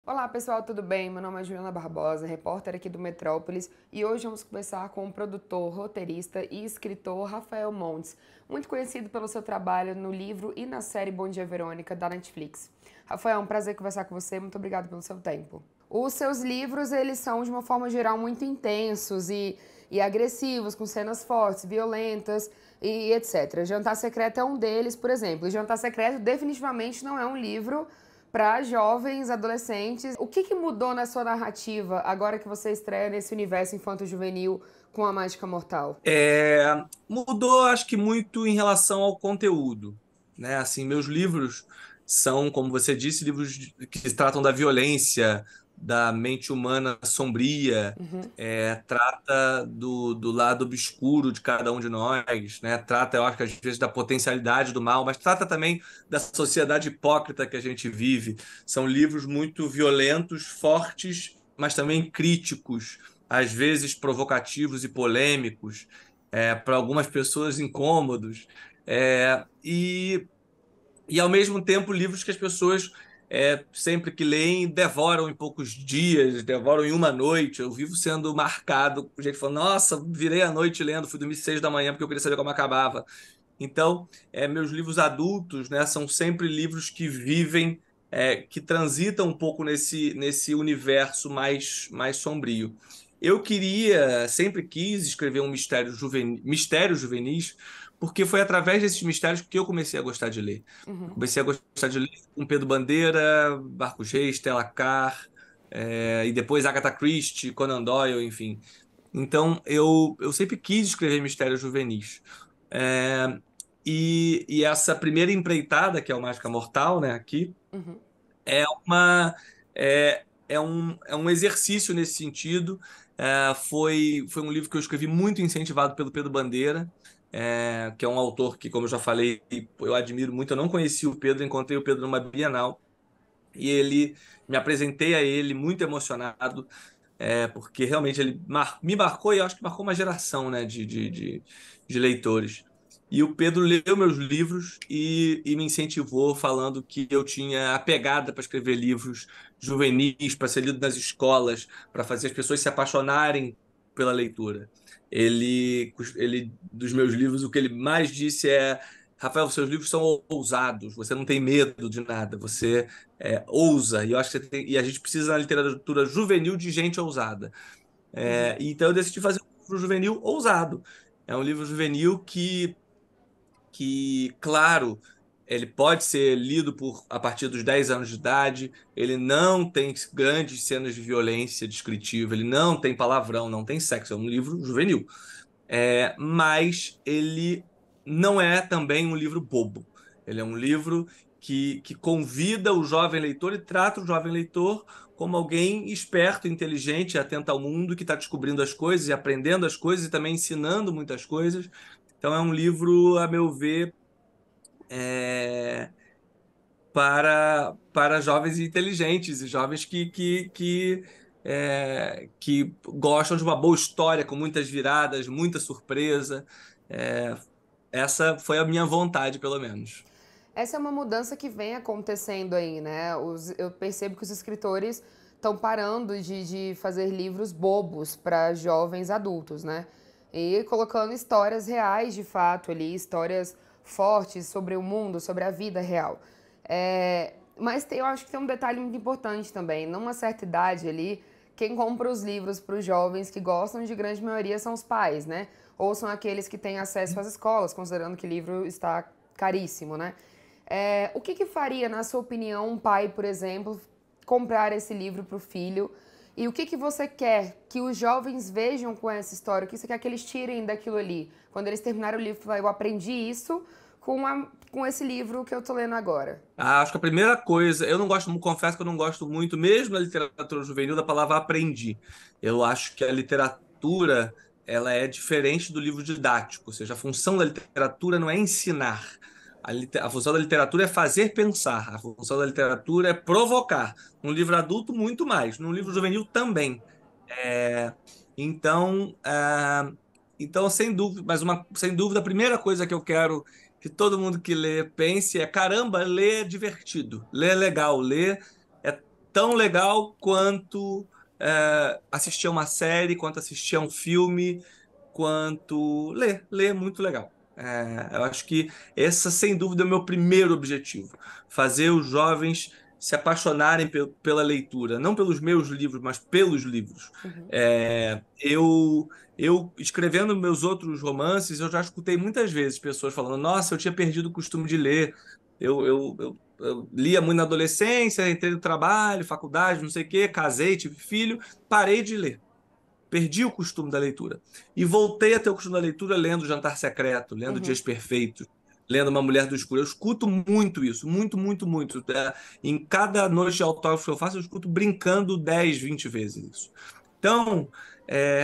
Olá pessoal, tudo bem? Meu nome é Juliana Barbosa, repórter aqui do Metrópolis, e hoje vamos conversar com o produtor, roteirista e escritor Rafael Montes, muito conhecido pelo seu trabalho no livro e na série Bom Dia Verônica da Netflix. Rafael, é um prazer conversar com você, muito obrigado pelo seu tempo. Os seus livros, eles são de uma forma geral muito intensos e agressivos, com cenas fortes, violentas e etc. Jantar Secreto é um deles, por exemplo. E Jantar Secreto definitivamente não é um livro para jovens, adolescentes. O que mudou na sua narrativa agora que você estreia nesse universo infanto-juvenil com a Mágica Mortal? Mudou, acho que muito em relação ao conteúdo, né? Assim, meus livros são, como você disse, livros que tratam da violência, da mente humana sombria, trata do lado obscuro de cada um de nós, né? Trata, eu acho que às vezes da potencialidade do mal, mas trata também da sociedade hipócrita que a gente vive. São livros muito violentos, fortes, mas também críticos, às vezes provocativos e polêmicos, para algumas pessoas incômodos, é, e, e ao mesmo tempo livros que as pessoas sempre que leem devoram em poucos dias, devoram em uma noite. Eu vivo sendo marcado, o gente falando, nossa, virei a noite lendo, fui dormir 6 da manhã porque eu queria saber como acabava. Então, meus livros adultos, né, são sempre livros que vivem, que transitam um pouco nesse universo mais sombrio. Eu queria, sempre quis escrever um mistérios juvenis, porque foi através desses mistérios que eu comecei a gostar de ler. Eu comecei a gostar de ler com Pedro Bandeira, Marcos Reis, Stella Carr, e depois Agatha Christie, Conan Doyle, enfim. Então, eu sempre quis escrever mistérios juvenis. É, e essa primeira empreitada, que é o Mágica Mortal, né, aqui, é uma é um exercício nesse sentido. Foi um livro que eu escrevi muito incentivado pelo Pedro Bandeira, que é um autor que, como eu já falei, eu admiro muito. Eu não conhecia o Pedro, encontrei o Pedro numa Bienal e ele me apresentei a ele muito emocionado, porque realmente ele me marcou e eu acho que marcou uma geração, né, de leitores. E o Pedro leu meus livros e me incentivou, falando que eu tinha a pegada para escrever livros juvenis, para ser lido nas escolas, para fazer as pessoas se apaixonarem pela leitura. Dos meus livros, o que ele mais disse é: Rafael, seus livros são ousados, você não tem medo de nada, você ousa, e eu acho que e a gente precisa na literatura juvenil de gente ousada. Então eu decidi fazer um livro juvenil ousado. É um livro juvenil claro, ele pode ser lido a partir dos 10 anos de idade, ele não tem grandes cenas de violência descritiva, ele não tem palavrão, não tem sexo, é um livro juvenil. Mas ele não é também um livro bobo. Ele é um livro que convida o jovem leitor e trata o jovem leitor como alguém esperto, inteligente, atento ao mundo, que está descobrindo as coisas e aprendendo as coisas e também ensinando muitas coisas. Então é um livro, a meu ver, é, para jovens inteligentes e jovens que gostam de uma boa história, com muitas viradas, muita surpresa. É, Essa foi a minha vontade, pelo menos. Essa é uma mudança que vem acontecendo aí, né? Eu percebo que os escritores estão parando de fazer livros bobos para jovens adultos, né? E colocando histórias reais de fato ali, histórias fortes sobre o mundo, sobre a vida real. Eu acho que tem um detalhe muito importante também. Numa certa idade ali, quem compra os livros para os jovens que gostam de grande maioria são os pais, né? Ou são aqueles que têm acesso às escolas, considerando que o livro está caríssimo, né? O que faria, na sua opinião, um pai, por exemplo, comprar esse livro para o filho? E o que você quer que os jovens vejam com essa história? O que você quer que eles tirem daquilo ali? Quando eles terminarem o livro, falar, eu aprendi isso com esse livro que eu tô lendo agora. Acho que a primeira coisa, eu não gosto, confesso que eu não gosto muito, mesmo na literatura juvenil, da palavra aprendi. Eu acho que a literatura, ela é diferente do livro didático, ou seja, a função da literatura não é ensinar. A função da literatura é fazer pensar. A função da literatura é provocar. No livro adulto, muito mais. No livro juvenil, também. É, então, sem dúvida, sem dúvida, a primeira coisa que eu quero que todo mundo que lê pense caramba, ler é divertido, ler é legal, ler é tão legal quanto assistir a uma série, quanto assistir a um filme, quanto ler. Ler é muito legal. Eu acho que esse, sem dúvida, é o meu primeiro objetivo. Fazer os jovens se apaixonarem pela leitura. Não pelos meus livros, mas pelos livros. Uhum. Eu, escrevendo meus outros romances, eu já escutei muitas vezes pessoas falando: Nossa, eu tinha perdido o costume de ler. Eu lia muito na adolescência, entrei no trabalho, faculdade, não sei o quê, casei, tive filho, parei de ler. Perdi o costume da leitura. E voltei a ter o costume da leitura lendo Jantar Secreto, lendo Uhum. Dias Perfeitos, lendo Uma Mulher do Escuro. Eu escuto muito isso, muito, muito, muito. Em cada noite de autógrafo que eu faço, eu escuto brincando 10, 20 vezes isso. Então,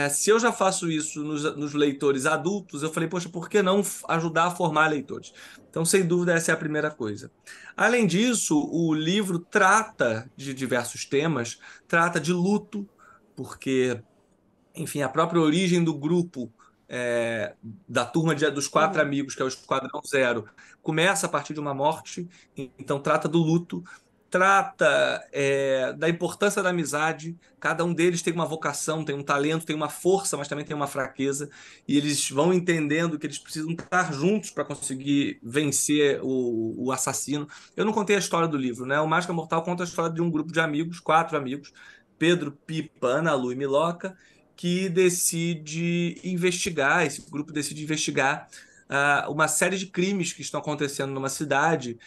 se eu já faço isso nos leitores adultos, eu falei, poxa, por que não ajudar a formar leitores? Então, sem dúvida, essa é a primeira coisa. Além disso, o livro trata de diversos temas, trata de luto, porque enfim, a própria origem do grupo, da turma dos quatro Uhum. amigos, que é o Esquadrão Zero, começa a partir de uma morte, então trata do luto, trata da importância da amizade. Cada um deles tem uma vocação, tem um talento, tem uma força, mas também tem uma fraqueza, e eles vão entendendo que eles precisam estar juntos para conseguir vencer o assassino. Eu não contei a história do livro, né? O Mágica Mortal conta a história de um grupo de amigos, quatro amigos, Pedro, Pipa, Ana Lu e Miloca, que decide investigar, esse grupo decide investigar uma série de crimes que estão acontecendo numa cidade,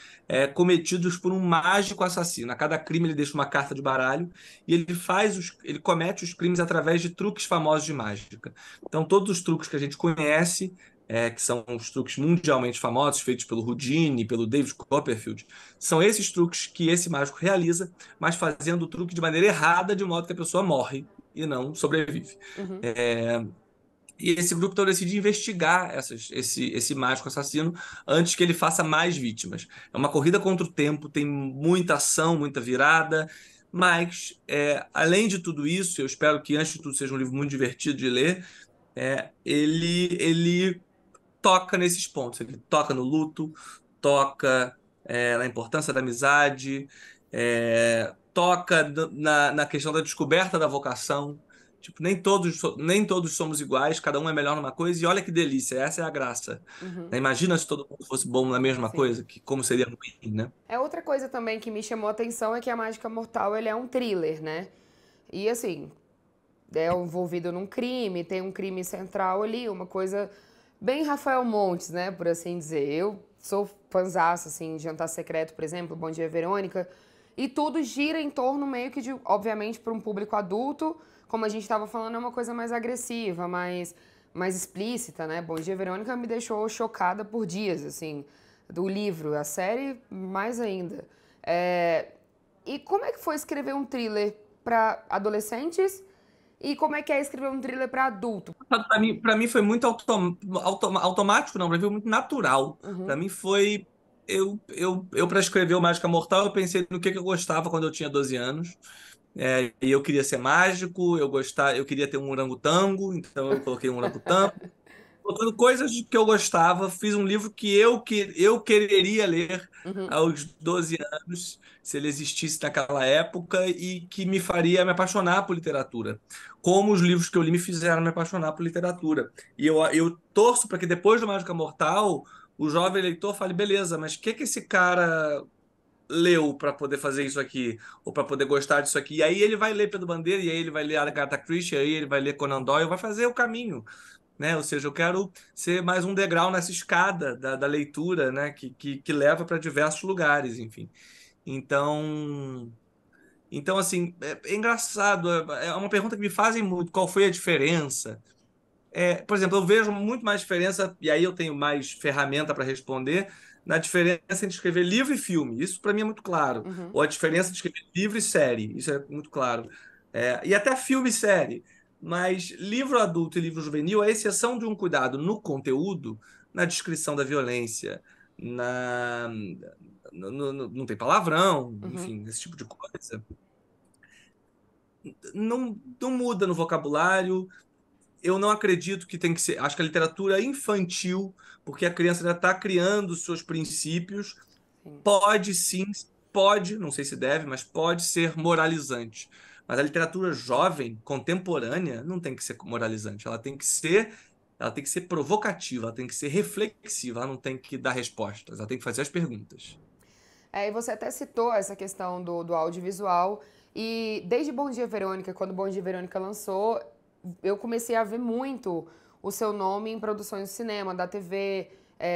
cometidos por um mágico assassino. A cada crime ele deixa uma carta de baralho e ele comete os crimes através de truques famosos de mágica. Então, todos os truques que a gente conhece, que são os truques mundialmente famosos, feitos pelo Houdini, pelo David Copperfield, são esses truques que esse mágico realiza, mas fazendo o truque de maneira errada, de modo que a pessoa morre e não sobrevive. Uhum. É, e esse grupo então decide investigar esse mágico assassino antes que ele faça mais vítimas. É uma corrida contra o tempo, tem muita ação, muita virada, mas além de tudo isso, eu espero que antes de tudo seja um livro muito divertido de ler. Ele toca nesses pontos, ele toca no luto, toca na importância da amizade, toca na questão da descoberta da vocação. Tipo, nem todos somos iguais, cada um é melhor numa coisa, e olha que delícia, essa é a graça. Uhum. Né? Imagina se todo mundo fosse bom na mesma Sim. coisa, como seria ruim, né? Outra coisa também que me chamou a atenção é que a Mágica Mortal ele é um thriller, né? E assim, é envolvido num crime, tem um crime central ali, uma coisa bem Rafael Montes, né, por assim dizer. Eu sou fãzaça, assim, de Jantar Secreto, por exemplo, Bom Dia, Verônica, e tudo gira em torno meio que de, obviamente, para um público adulto, como a gente estava falando, é uma coisa mais agressiva, mais explícita, né? Bom Dia, Verônica me deixou chocada por dias, assim, do livro, a série mais ainda. E como é que foi escrever um thriller para adolescentes e como é que é escrever um thriller para adulto? Para mim foi muito automático, não, para mim foi muito natural. Para Uhum. mim foi. Eu para escrever o Mágica Mortal, eu pensei no que eu gostava quando eu tinha 12 anos. E eu queria ser mágico, eu queria ter um orangotango, então eu coloquei um orangotango. Colocando coisas que eu gostava, fiz um livro que eu quereria ler Uhum. aos 12 anos, se ele existisse naquela época, e que me faria me apaixonar por literatura. Como os livros que eu li me fizeram me apaixonar por literatura. E eu torço para que depois do Mágica Mortal, o jovem leitor fale, beleza, mas o que esse cara leu para poder fazer isso aqui, ou para poder gostar disso aqui? E aí ele vai ler Pedro Bandeira, e aí ele vai ler Agatha Christie, e aí ele vai ler Conan Doyle, vai fazer o caminho, né? Ou seja, eu quero ser mais um degrau nessa escada da leitura, né? Que leva para diversos lugares, enfim. Então, assim, é engraçado. É uma pergunta que me fazem muito. Qual foi a diferença? Por exemplo, eu vejo muito mais diferença, e aí eu tenho mais ferramenta para responder, na diferença entre escrever livro e filme. Isso para mim é muito claro. Uhum. Ou a diferença de escrever livro e série. Isso é muito claro. E até filme e série. Mas livro adulto e livro juvenil, a exceção de um cuidado no conteúdo, na descrição da violência, na, não tem palavrão, Uhum. enfim, esse tipo de coisa. Não muda no vocabulário. Eu não acredito que tem que ser. Acho que a literatura é infantil, porque a criança já está criando os seus princípios, Sim. pode sim pode, não sei se deve, mas pode ser moralizante. Mas a literatura jovem, contemporânea, não tem que ser moralizante. Ela tem que ser provocativa, ela tem que ser reflexiva, ela não tem que dar respostas, ela tem que fazer as perguntas. E você até citou essa questão do audiovisual. E desde Bom Dia Verônica, quando Bom Dia Verônica lançou, eu comecei a ver muito o seu nome em produções do cinema, da TV,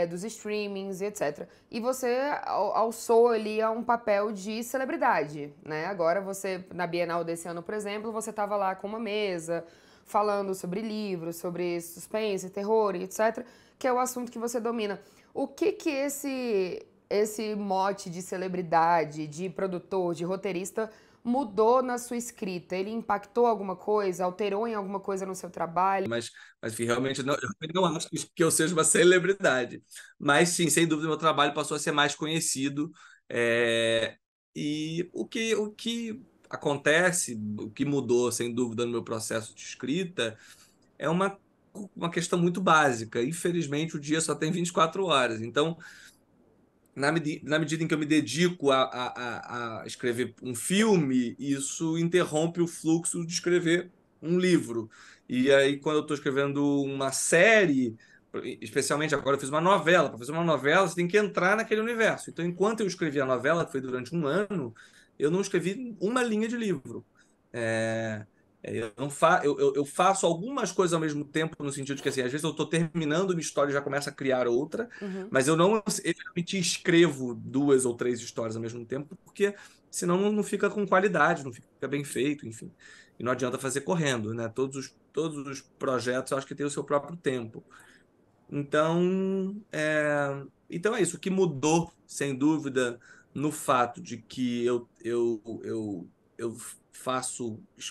dos streamings e etc. E você alçou ali a um papel de celebridade, né? Agora você, na Bienal desse ano, por exemplo, você estava lá com uma mesa, falando sobre livros, sobre suspense, terror e etc., que é o assunto que você domina. O que que esse mote de celebridade, de produtor, de roteirista mudou na sua escrita? Ele impactou alguma coisa? Alterou em alguma coisa no seu trabalho? Mas enfim, realmente não, eu não acho que eu seja uma celebridade. Mas sim, sem dúvida, meu trabalho passou a ser mais conhecido. é, e o que acontece, o que mudou, sem dúvida, no meu processo de escrita, é uma questão muito básica. Infelizmente, o dia só tem 24 horas. Então, na medida em que eu me dedico a escrever um filme, isso interrompe o fluxo de escrever um livro. E aí, quando eu estou escrevendo uma série, especialmente agora eu fiz uma novela, para fazer uma novela você tem que entrar naquele universo. Então, enquanto eu escrevi a novela, que foi durante um ano, eu não escrevi uma linha de livro. É, eu, não fa eu faço algumas coisas ao mesmo tempo, no sentido de que, assim, às vezes eu estou terminando uma história e já começo a criar outra, Uhum. mas eu não efetivamente escrevo duas ou três histórias ao mesmo tempo, porque senão não fica com qualidade, não fica bem feito, enfim. E não adianta fazer correndo, né? Todos os projetos, eu acho que têm o seu próprio tempo. Então é isso. O que mudou, sem dúvida, no fato de que eu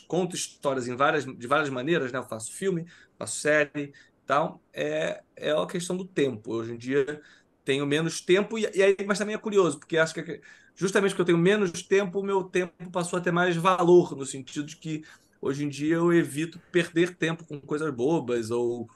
conto histórias de várias maneiras, né? Eu faço filme, faço série, tal. É a questão do tempo. Hoje em dia tenho menos tempo mas também é curioso, porque acho que justamente porque eu tenho menos tempo, o meu tempo passou a ter mais valor, no sentido de que hoje em dia eu evito perder tempo com coisas bobas ou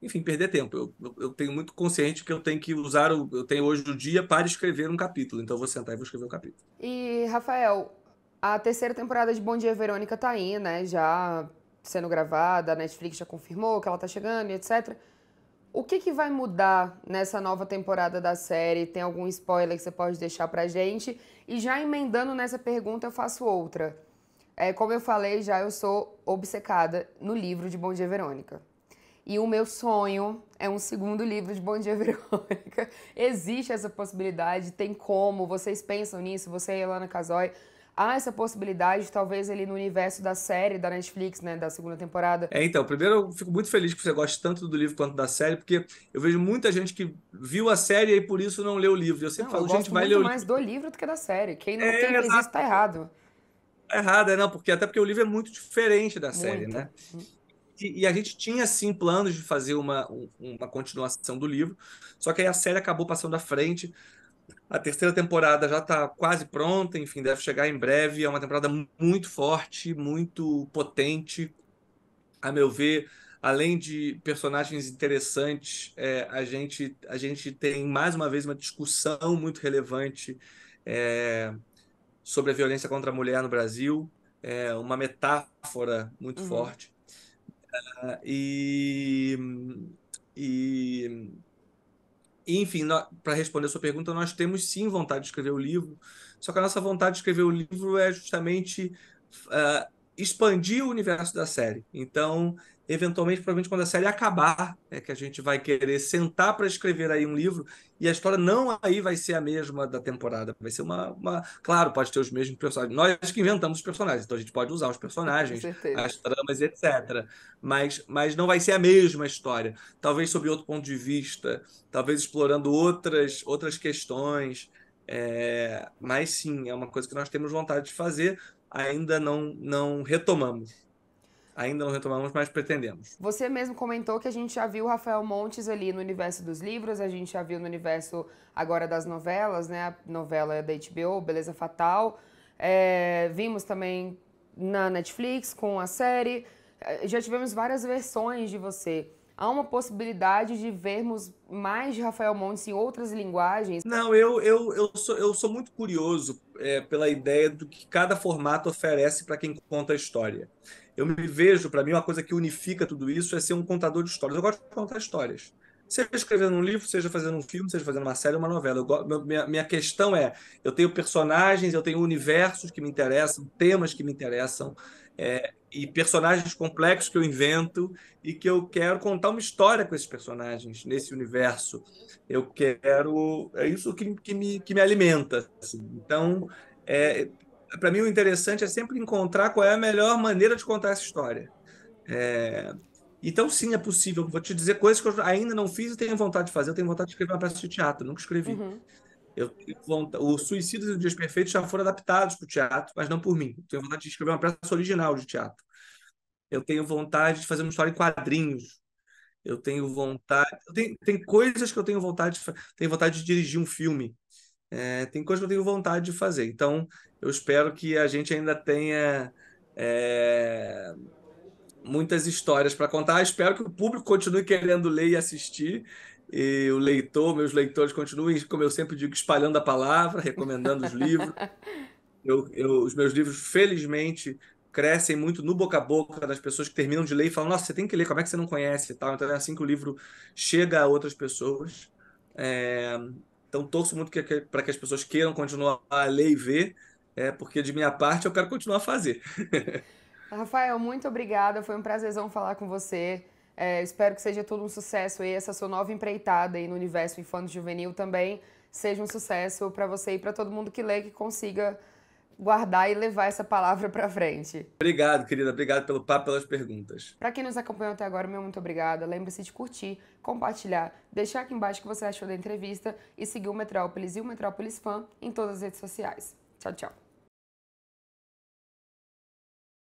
enfim, perder tempo. Eu tenho muito consciente que eu tenho que eu tenho hoje o dia para escrever um capítulo, então eu vou sentar e vou escrever um capítulo. E, Rafael, a terceira temporada de Bom Dia Verônica tá aí, né? Já sendo gravada, a Netflix já confirmou que ela tá chegando e etc. O que que vai mudar nessa nova temporada da série? Tem algum spoiler que você pode deixar pra gente? E já emendando nessa pergunta, eu faço outra. Como eu falei já, eu sou obcecada no livro de Bom Dia Verônica. E o meu sonho é um segundo livro de Bom Dia Verônica. Existe essa possibilidade? Tem como? Vocês pensam nisso? Você e a Elana Casoy? Há essa possibilidade, talvez ali no universo da série da Netflix, né, da segunda temporada? Então, primeiro eu fico muito feliz que você goste tanto do livro quanto da série, porque eu vejo muita gente que viu a série e por isso não leu o livro. Eu sempre Não, eu falo, gente, gosto vai ler muito o mais livro. do livro do que da série. Quem É, fez isso exato. tá errado. Tá errado, não, até porque o livro é muito diferente da série, Muito. né? E a gente tinha, sim, planos de fazer uma continuação do livro, só que aí a série acabou passando à frente. A terceira temporada já está quase pronta, enfim, deve chegar em breve. É uma temporada muito forte, muito potente. A meu ver, além de personagens interessantes, a gente tem mais uma vez uma discussão muito relevante é, sobre a violência contra a mulher no Brasil, uma metáfora muito Uhum. forte. E, e enfim, para responder a sua pergunta, nós temos sim vontade de escrever o livro, só que a nossa vontade de escrever o livro é justamente expandir o universo da série. Então, eventualmente, provavelmente quando a série acabar, é que a gente vai querer sentar para escrever aí um livro e a história não aí vai ser a mesma da temporada. Vai ser Claro, pode ter os mesmos personagens. Nós que inventamos os personagens, então a gente pode usar os Com personagens, certeza. as tramas, etc. Mas não vai ser a mesma história. Talvez sob outro ponto de vista, talvez explorando outras questões. Mas sim, é uma coisa que nós temos vontade de fazer, ainda não retomamos. Ainda não retomamos, mas pretendemos. Você mesmo comentou que a gente já viu o Rafael Montes ali no universo dos livros, a gente já viu no universo agora das novelas, né? A novela é da HBO, Beleza Fatal. Vimos também na Netflix com a série. Já tivemos várias versões de você. há uma possibilidade de vermos mais de Rafael Montes em outras linguagens? Não, eu sou muito curioso pela ideia do que cada formato oferece para quem conta a história. Eu me vejo, para mim, uma coisa que unifica tudo isso é ser um contador de histórias. Eu gosto de contar histórias. Seja escrevendo um livro, seja fazendo um filme, seja fazendo uma série ou uma novela. Minha questão é, eu tenho personagens, eu tenho universos que me interessam, temas que me interessam, e personagens complexos que eu invento e que eu quero contar uma história com esses personagens, nesse universo. Eu quero. É isso que me alimenta. Assim. Então, é, para mim, o interessante é sempre encontrar qual é a melhor maneira de contar essa história. É, então, sim, é possível. Vou te dizer coisas que eu ainda não fiz e tenho vontade de fazer. Eu tenho vontade de escrever uma peça de teatro, nunca escrevi. Uhum. O Suicídios e os Dias Perfeitos já foram adaptados para o teatro, mas não por mim. Eu tenho vontade de escrever uma peça original de teatro. Eu tenho vontade de fazer uma história em quadrinhos. Eu tenho vontade. Tem coisas que eu tenho vontade tenho vontade de dirigir um filme. Tem coisas que eu tenho vontade de fazer. Então, eu espero que a gente ainda tenha é, muitas histórias para contar. Espero que o público continue querendo ler e assistir. E meus leitores continuem, como eu sempre digo, espalhando a palavra, recomendando os livros. Os meus livros, felizmente, crescem muito no boca a boca das pessoas que terminam de ler e falam: Nossa, você tem que ler, como é que você não conhece e tal? Então é assim que o livro chega a outras pessoas. É, então, torço muito para que as pessoas queiram continuar a ler e ver, porque de minha parte eu quero continuar a fazer. Rafael, muito obrigada. Foi um prazerzão falar com você. Espero que seja tudo um sucesso aí. Essa sua nova empreitada aí no universo infanto-juvenil também seja um sucesso para você e para todo mundo que lê, que consiga guardar e levar essa palavra para frente. Obrigado, querida. Obrigado pelo papo, pelas perguntas. Para quem nos acompanhou até agora, meu muito obrigada. Lembre-se de curtir, compartilhar, deixar aqui embaixo o que você achou da entrevista e seguir o Metrópolis e o Metrópolis Fan em todas as redes sociais. Tchau, tchau.